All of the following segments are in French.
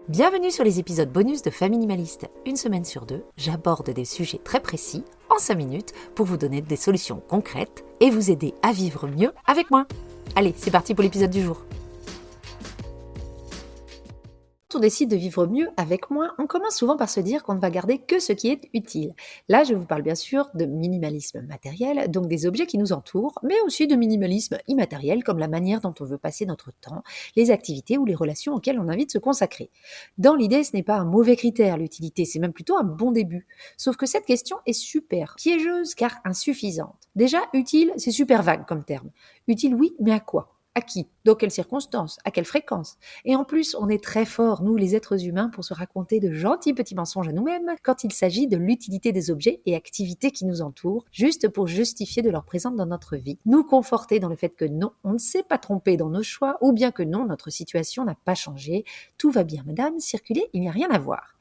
Bienvenue sur les épisodes bonus de Famille Minimaliste. Une semaine sur deux, j'aborde des sujets très précis, en 5 minutes, pour vous donner des solutions concrètes et vous aider à vivre mieux avec moi. Allez, c'est parti pour l'épisode du jour. Quand on décide de vivre mieux avec moins, on commence souvent par se dire qu'on ne va garder que ce qui est utile. Là, je vous parle bien sûr de minimalisme matériel, donc des objets qui nous entourent, mais aussi de minimalisme immatériel, comme la manière dont on veut passer notre temps, les activités ou les relations auxquelles on a envie de se consacrer. Dans l'idée, ce n'est pas un mauvais critère, l'utilité, c'est même plutôt un bon début. Sauf que cette question est super piégeuse car insuffisante. Déjà, utile, c'est super vague comme terme. Utile, oui, mais à quoi ? À qui ? Dans quelles circonstances ? À quelle fréquence ? Et en plus, on est très forts, nous les êtres humains, pour se raconter de gentils petits mensonges à nous-mêmes quand il s'agit de l'utilité des objets et activités qui nous entourent, juste pour justifier de leur présence dans notre vie. Nous conforter dans le fait que non, on ne s'est pas trompé dans nos choix, ou bien que non, notre situation n'a pas changé. Tout va bien, madame, circulez, il n'y a rien à voir.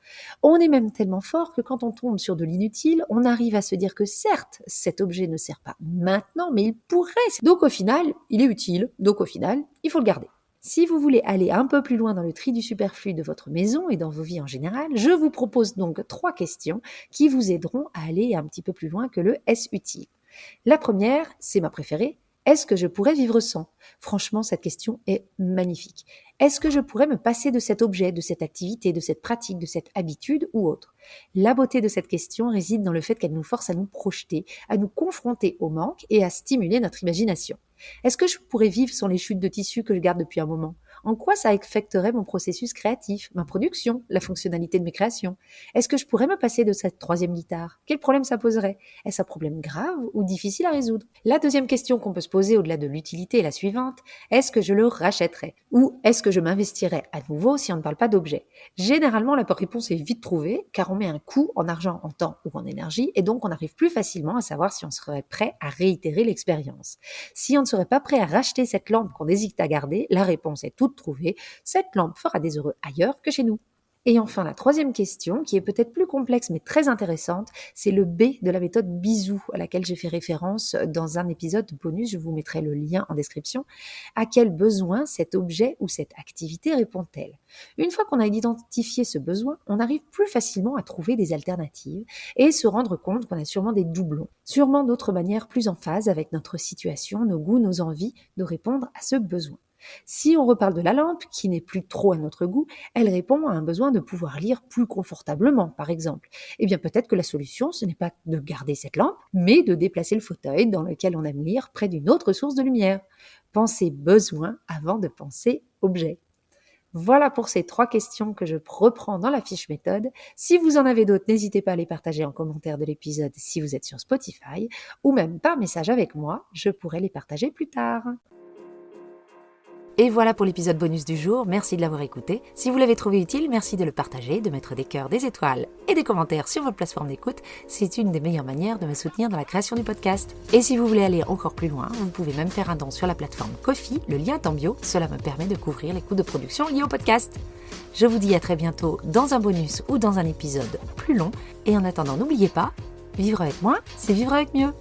On est même tellement fort que quand on tombe sur de l'inutile, on arrive à se dire que certes, cet objet ne sert pas maintenant, mais il pourrait. Donc au final, il est utile. Donc au final, il faut le garder. Si vous voulez aller un peu plus loin dans le tri du superflu de votre maison et dans vos vies en général, je vous propose donc 3 questions qui vous aideront à aller un petit peu plus loin que le « est-ce utile ?» La première, c'est ma préférée. Est-ce que je pourrais vivre sans ? Franchement, cette question est magnifique. Est-ce que je pourrais me passer de cet objet, de cette activité, de cette pratique, de cette habitude ou autre ? La beauté de cette question réside dans le fait qu'elle nous force à nous projeter, à nous confronter au manque et à stimuler notre imagination. Est-ce que je pourrais vivre sans les chutes de tissu que je garde depuis un moment ? En quoi ça affecterait mon processus créatif, ma production, la fonctionnalité de mes créations ? Est-ce que je pourrais me passer de cette 3e guitare ? Quel problème ça poserait ? Est-ce un problème grave ou difficile à résoudre ? La deuxième question qu'on peut se poser au-delà de l'utilité est la suivante. Est-ce que je le rachèterais ? Ou est-ce que je m'investirais à nouveau si on ne parle pas d'objet ? Généralement, la réponse est vite trouvée car on met un coût en argent, en temps ou en énergie et donc on arrive plus facilement à savoir si on serait prêt à réitérer l'expérience. Si on ne serait pas prêt à racheter cette lampe qu'on hésite à garder, la réponse est toute trouvée. Cette lampe fera des heureux ailleurs que chez nous. Et enfin, la 3e question, qui est peut-être plus complexe mais très intéressante, c'est le B de la méthode Bisou, à laquelle j'ai fait référence dans un épisode bonus, je vous mettrai le lien en description. À quel besoin cet objet ou cette activité répond-elle ? Une fois qu'on a identifié ce besoin, on arrive plus facilement à trouver des alternatives et se rendre compte qu'on a sûrement des doublons, sûrement d'autres manières plus en phase avec notre situation, nos goûts, nos envies de répondre à ce besoin. Si on reparle de la lampe, qui n'est plus trop à notre goût, elle répond à un besoin de pouvoir lire plus confortablement, par exemple. Eh bien, peut-être que la solution, ce n'est pas de garder cette lampe, mais de déplacer le fauteuil dans lequel on aime lire près d'une autre source de lumière. Pensez besoin avant de penser objet. Voilà pour ces 3 questions que je reprends dans la fiche méthode. Si vous en avez d'autres, n'hésitez pas à les partager en commentaire de l'épisode si vous êtes sur Spotify, ou même par message avec moi, je pourrai les partager plus tard. Et voilà pour l'épisode bonus du jour, merci de l'avoir écouté. Si vous l'avez trouvé utile, merci de le partager, de mettre des cœurs, des étoiles et des commentaires sur votre plateforme d'écoute. C'est une des meilleures manières de me soutenir dans la création du podcast. Et si vous voulez aller encore plus loin, vous pouvez même faire un don sur la plateforme Ko-fi, le lien est en bio, cela me permet de couvrir les coûts de production liés au podcast. Je vous dis à très bientôt dans un bonus ou dans un épisode plus long. Et en attendant, n'oubliez pas, vivre avec moins, c'est vivre avec mieux.